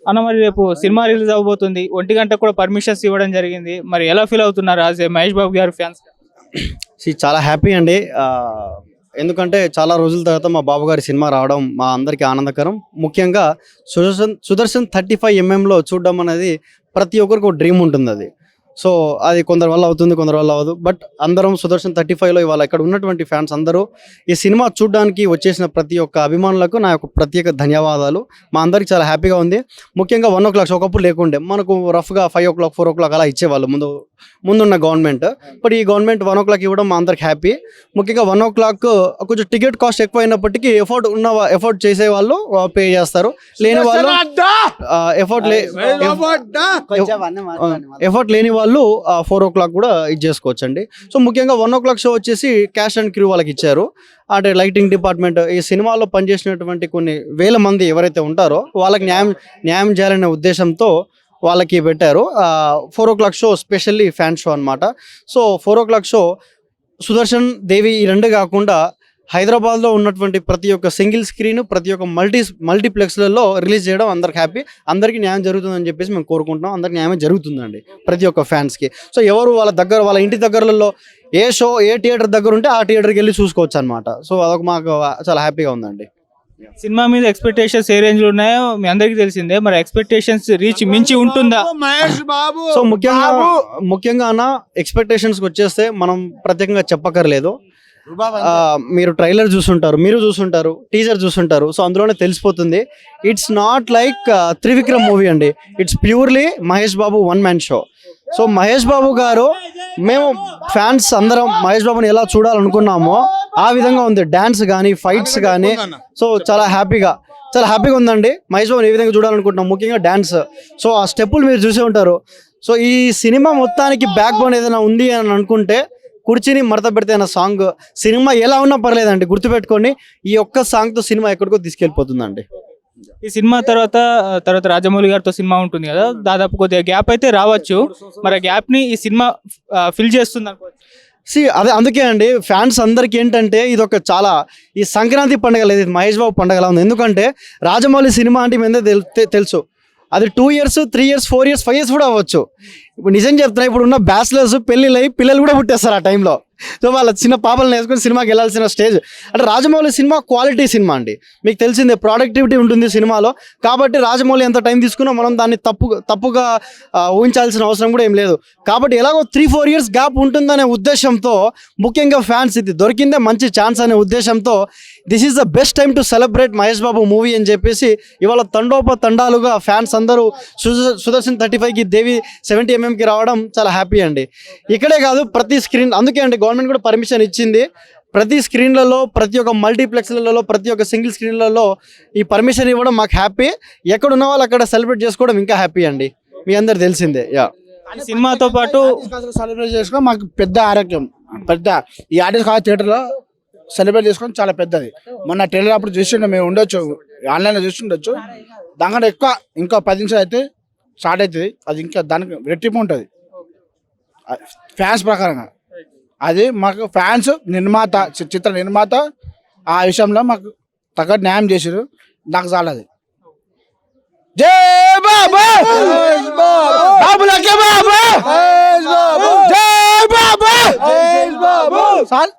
అన్న మరి రేపు సినిమా రిలీజ్ అవబోతుంది, 1 గంటకు కూడా పర్మిషన్స్ ఇవ్వడం జరిగింది. మరి ఎలా ఫీల్ అవుతున్నారు యాజ్ ఏ మహేష్ బాబు గారు ఫ్యాన్స్? చాలా హ్యాపీ అండి. ఎందుకంటే చాలా రోజుల తర్వాత మా బాబు గారి సినిమా రావడం మా అందరికీ ఆనందకరం. ముఖ్యంగా సుదర్శన్ 35mm చూడడం అనేది ప్రతి ఒక్కరికి ఒక డ్రీమ్ ఉంటుంది. అది సో అది కొందరి వల్ల అవుతుంది, కొందరి వల్ల అవ్వదు. బట్ అందరం సుదర్శన్ 35లో ఇవాళ ఇక్కడ ఉన్నటువంటి ఫ్యాన్స్ అందరూ ఈ సినిమా చూడడానికి వచ్చేసిన ప్రతి ఒక్క అభిమానులకు నా యొక్క ప్రత్యేక ధన్యవాదాలు. మా అందరికి చాలా హ్యాపీగా ఉంది. ముఖ్యంగా 1 o'clock ఒకప్పుడు లేకుండే, మనకు రఫ్గా 5 o'clock 4 o'clock అలా ఇచ్చేవాళ్ళు ముందున్న గవర్నమెంట్. బట్ ఈ గవర్నమెంట్ 1 o'clock ఇవ్వడం మా అందరికి హ్యాపీ. ముఖ్యంగా 1 o'clock కొంచెం టికెట్ కాస్ట్ ఎక్కువ అయినప్పటికీ ఎఫోర్డ్ చేసే వాళ్ళు పే చేస్తారు, లేని వాళ్ళు ఎఫర్ట్ లేని వాళ్ళు 4 o'clock కూడా ఇది చేసుకోవచ్చండి. సో ముఖ్యంగా 1 o'clock షో వచ్చేసి క్యాష్ అండ్ క్రూ వాళ్ళకి ఇచ్చారు. అంటే లైటింగ్ డిపార్ట్మెంట్, ఈ సినిమాలో పనిచేసినటువంటి కొన్ని వేల మంది ఎవరైతే ఉంటారో వాళ్ళకి న్యాయం చేయాలనే ఉద్దేశంతో వాళ్ళకి పెట్టారు. 4 o'clock show specially fan show అనమాట. సో 4 o'clock షో సుదర్శన్, దేవి ఈ రెండు కాకుండా హైదరాబాద్లో ఉన్నటువంటి ప్రతి ఒక్క సింగిల్ స్క్రీన్, ప్రతి ఒక్క మల్టీప్లెక్స్లలో రిలీజ్ చేయడం అందరికి హ్యాపీ. అందరికీ న్యాయం జరుగుతుందని చెప్పేసి మేము కోరుకుంటున్నాం. అందరికి న్యాయం జరుగుతుందండి ప్రతి ఒక్క ఫ్యాన్స్కి. సో ఎవరు వాళ్ళ ఇంటి దగ్గరలో ఏ థియేటర్ దగ్గర ఉంటే ఆ థియేటర్కి వెళ్ళి చూసుకోవచ్చు అనమాట. సో అదొక మాకు చాలా హ్యాపీగా ఉందండి. సినిమా మీద ఎక్స్పెక్టేషన్స్ ఏ రేంజ్ లో ఉన్నాయో మీ అందరికీ తెలిసిందే. మరి ఎక్స్పెక్టేషన్స్ రీచ్ మించి ఉంటుందా? సో ముఖ్యంగా అన్న ఎక్స్పెక్టేషన్స్కి వచ్చేస్తే మనం ప్రత్యేకంగా చెప్పక్కర్లేదు. మీరు ట్రైలర్ చూసుంటారు, టీజర్ చూసుంటారు. సో అందులోనే తెలిసిపోతుంది. It's not like Trivikram movie అండి. It's purely Mahesh Babu 1-man show. So Mahesh Babu garu, మేము ఫ్యాన్స్ అందరం మహేష్ బాబుని ఎలా చూడాలనుకున్నామో ఆ విధంగా ఉంది. డాన్స్ కానీ, ఫైట్స్ కానీ. సో చాలా హ్యాపీగా ఉందండి. మహేష్ బాబుని ఏ విధంగా చూడాలనుకుంటున్నాం, ముఖ్యంగా డాన్స్. సో ఆ స్టెప్పులు మీరు చూసే ఉంటారు. సో ఈ సినిమా మొత్తానికి బ్యాక్ బోన్ ఏదైనా ఉంది అని అనుకుంటే కుర్చీని మడత పెడితే అన్న సాంగ్. సినిమా ఎలా ఉన్నా పర్లేదండి, గుర్తుపెట్టుకోండి, ఈ ఒక్క సాంగ్తో సినిమా ఎక్కడికో తీసుకెళ్ళిపోతుందండి. ఈ సినిమా తర్వాత రాజమౌళి గారితో సినిమా ఉంటుంది కదా, దాదాపు కొద్దిగా గ్యాప్ అయితే రావచ్చు. మరి ఆ గ్యాప్ ని ఈ సినిమా ఫిల్ చేస్తుంది అనుకోవచ్చు. అదే అందుకే అండి ఫ్యాన్స్ అందరికి ఏంటంటే ఇది ఒక చాలా ఈ సంక్రాంతి పండుగ లేదు, ఇది మహేష్ బాబు పండుగలా ఉంది. ఎందుకంటే రాజమౌళి సినిమా అంటే మీద తెలుసు, అది 2 years 3 years 4 years 5 years కూడా అవ్వచ్చు. ఇప్పుడు నిజం చెప్తున్నా, ఇప్పుడు ఉన్న బ్యాచిలర్స్ పెళ్ళిళ్ళై పిల్లలు కూడా పుట్టేస్తారు ఆ టైంలో. సో వాళ్ళ చిన్న పాపలను వేసుకొని సినిమాకి వెళ్ళాల్సిన స్టేజ్. అంటే రాజమౌళి సినిమా క్వాలిటీ సినిమా అండి, మీకు తెలిసిందే, ప్రొడక్టివిటీ ఉంటుంది సినిమాలో. కాబట్టి రాజమౌళి ఎంత టైం తీసుకున్నా మనం దాన్ని తప్పుగా ఊహించాల్సిన అవసరం కూడా ఏం లేదు. కాబట్టి ఎలాగో 3-4 years గ్యాప్ ఉంటుందనే ఉద్దేశంతో, ముఖ్యంగా ఫ్యాన్స్ ఇది దొరికిందే మంచి ఛాన్స్ అనే ఉద్దేశంతో this is the best time to celebrate Mahesh Babu movie అని చెప్పేసి ఇవాళ తండోపతండాలుగా ఫ్యాన్స్ అందరూ సుదర్శన్ 35కి, దేవి 70mmకి రావడం చాలా హ్యాపీ అండి. ఇక్కడే కాదు, ప్రతి స్క్రీన్, అందుకే అండి గవర్నమెంట్ కూడా పర్మిషన్ ఇచ్చింది. ప్రతి స్క్రీన్లలో, ప్రతి ఒక్క మల్టీప్లెక్స్లలో, ప్రతి ఒక్క సింగిల్ స్క్రీన్లలో ఈ పర్మిషన్ ఇవ్వడం మాకు హ్యాపీ. ఎక్కడ ఉన్న వాళ్ళు అక్కడ సెలబ్రేట్ చేసుకోవడం ఇంకా హ్యాపీ అండి, మీ అందరు తెలిసిందే. సినిమాతో పాటు సెలబ్రేట్ చేసుకోవడం మాకు పెద్ద ఆరోగ్యం. ఈ ఆర్టిస్ట్ కాలేజ్ థియేటర్లో సెలబ్రేట్ చేసుకోవడం చాలా పెద్దది. మొన్న ట్రైలర్ అప్పుడు చూస్తుండే, మేము ఉండొచ్చు, ఆన్లైన్లో చూస్తుండొచ్చు. దానికంటే ఎక్కువ ఇంకా 10 నిమిషాలు అయితే స్టార్ట్ అవుతుంది. అది ఇంకా దానికి రెట్టింపు ఉంటుంది ఫ్యాన్స్ ప్రకారంగా. అది మాకు ఫ్యాన్స్, నిర్మాత, చిత్ర నిర్మాత ఆ విషయంలో మాకు తగ్గ న్యాయం చేశారు. నాకు చాలా అది. జై బాబా, బాబులకే బాబా, జై బాబా, సార్.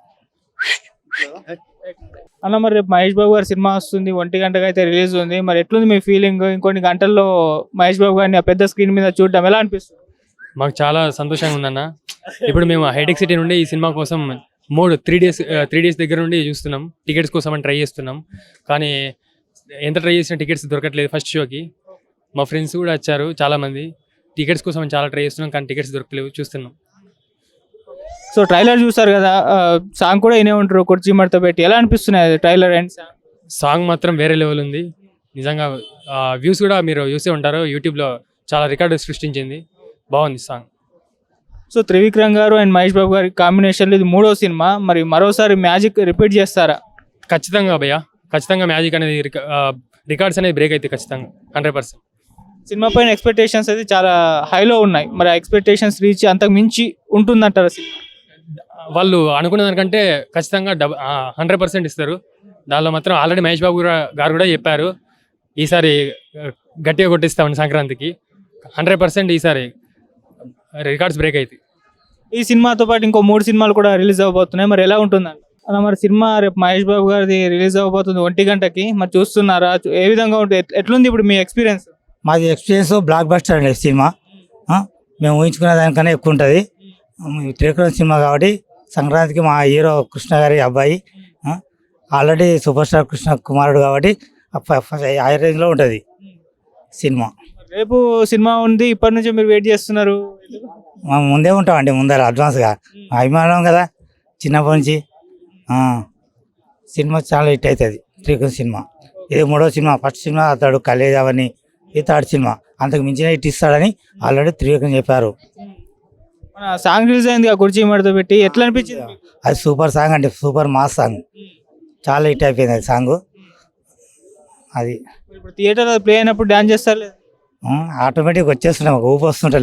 అన్న మరి రేపు మహేష్ బాబు గారి సినిమా వస్తుంది, 1 గంటకు అయితే రిలీజ్ ఉంది. మరి ఎట్లుంది మీ ఫీలింగ్? ఇంకొన్ని గంటల్లో మహేష్ బాబు గారిని ఆ పెద్ద స్క్రీన్ మీద చూడడం ఎలా అనిపిస్తుంది? మాకు చాలా సంతోషంగా ఉందన్న. ఇప్పుడు మేము హైటెక్ సిటీ నుండి ఈ సినిమా కోసం 3 days దగ్గర నుండి చూస్తున్నాం. టికెట్స్ కోసం అని ట్రై చేస్తున్నాం, కానీ ఎంత ట్రై చేసినా టికెట్స్ దొరకట్లేదు. ఫస్ట్ షోకి మా ఫ్రెండ్స్ కూడా వచ్చారు చాలామంది. టికెట్స్ కోసం చాలా ట్రై చేస్తున్నాం, కానీ టికెట్స్ దొరకలేవు, చూస్తున్నాం. సో ట్రైలర్ చూసారు కదా, సాంగ్ కూడా వినే ఉంటారు, కుర్చీ మడత పెట్టి. ఎలా అనిపిస్తున్నాయి ట్రైలర్ అండ్ సాంగ్ మాత్రం వేరే లెవెల్ ఉంది నిజంగా. వ్యూస్ కూడా మీరు చూసే ఉంటారు, యూట్యూబ్లో చాలా రికార్డు సృష్టించింది. బాగుంది సాంగ్. సో త్రివిక్రమ్ గారు అండ్ మహేష్ బాబు గారి కాంబినేషన్లో ఇది 3వ సినిమా. మరి మరోసారి మ్యాజిక్ రిపీట్ చేస్తారా? ఖచ్చితంగా భయ్యా, ఖచ్చితంగా మ్యాజిక్ అనేది రికార్డ్స్ అనేది బ్రేక్ అవుతాయి ఖచ్చితంగా, 100%. సినిమా పైన ఎక్స్పెక్టేషన్స్ అయితే చాలా హైలో ఉన్నాయి. మరి ఆ ఎక్స్పెక్టేషన్స్ రీచ్ అంతకు మించి ఉంటుందంటారా? వాళ్ళు అనుకున్న దానికంటే ఖచ్చితంగా 100% ఇస్తారు. దానిలో మాత్రం ఆల్రెడీ మహేష్ బాబు గారు కూడా చెప్పారు, ఈసారి గట్టిగా కొట్టిస్తామని సంక్రాంతికి 100% ఈసారి రికార్డ్స్ బ్రేక్ అవుతాయి. ఈ సినిమాతో పాటు ఇంకో 3 సినిమాలు కూడా రిలీజ్ అవబోతున్నాయి. మరి ఎలా ఉంటుందండి అలా? మరి సినిమా రేపు మహేష్ బాబు గారిది రిలీజ్ అవబోతుంది 1 గంటకి. మరి చూస్తున్నారా? ఏ విధంగా ఉంటుంది? ఎట్లుంది ఇప్పుడు మీ ఎక్స్పీరియన్స్? మాది ఎక్స్పీరియన్స్ బ్లాక్ బస్టర్ అండి సినిమా. మేము ఊహించుకునే దానికన్నా ఎక్కువ ఉంటుంది. త్రివిక్రమ్ సినిమా కాబట్టి సంక్రాంతికి మా హీరో కృష్ణ గారి అబ్బాయి ఆల్రెడీ సూపర్ స్టార్ కృష్ణ కుమారుడు కాబట్టి హై రేంజ్లో ఉంటుంది సినిమా. రేపు సినిమా ఉంది, ఇప్పటి నుంచి మీరు వెయిట్ చేస్తున్నారు? మేము ముందే ఉంటామండి, ముందర అడ్వాన్స్గా అభిమానం కదా చిన్నప్పటి నుంచి. సినిమా చాలా హిట్ అవుతుంది త్రివిక్రమ్ సినిమా. ఇది 3వ సినిమా. ఫస్ట్ సినిమా అతడు కలేజ్ అవన్నీ, ఇది 3rd సినిమా. అంతకు మించిన హిట్ ఇస్తాడని ఆల్రెడీ త్రివిక్రమ్ చెప్పారు. మన సాంగ్ రిలీజ్ అయింది ఆ కుర్చీ మడత పెట్టి, ఎట్లా అనిపించింది మీకు? అది సూపర్ సాంగ్ అంటే సూపర్ మాస్ సాంగ్, చాలా హిట్ అయిపోయింది అది సాంగ్. అది ఇప్పుడు థియేటర్ ప్లే అయినప్పుడు డాన్స్ చేస్తారు లేదా? ఆటోమేటిక్ వచ్చేస్తున్నాం, ఊపి వస్తుంటాయి.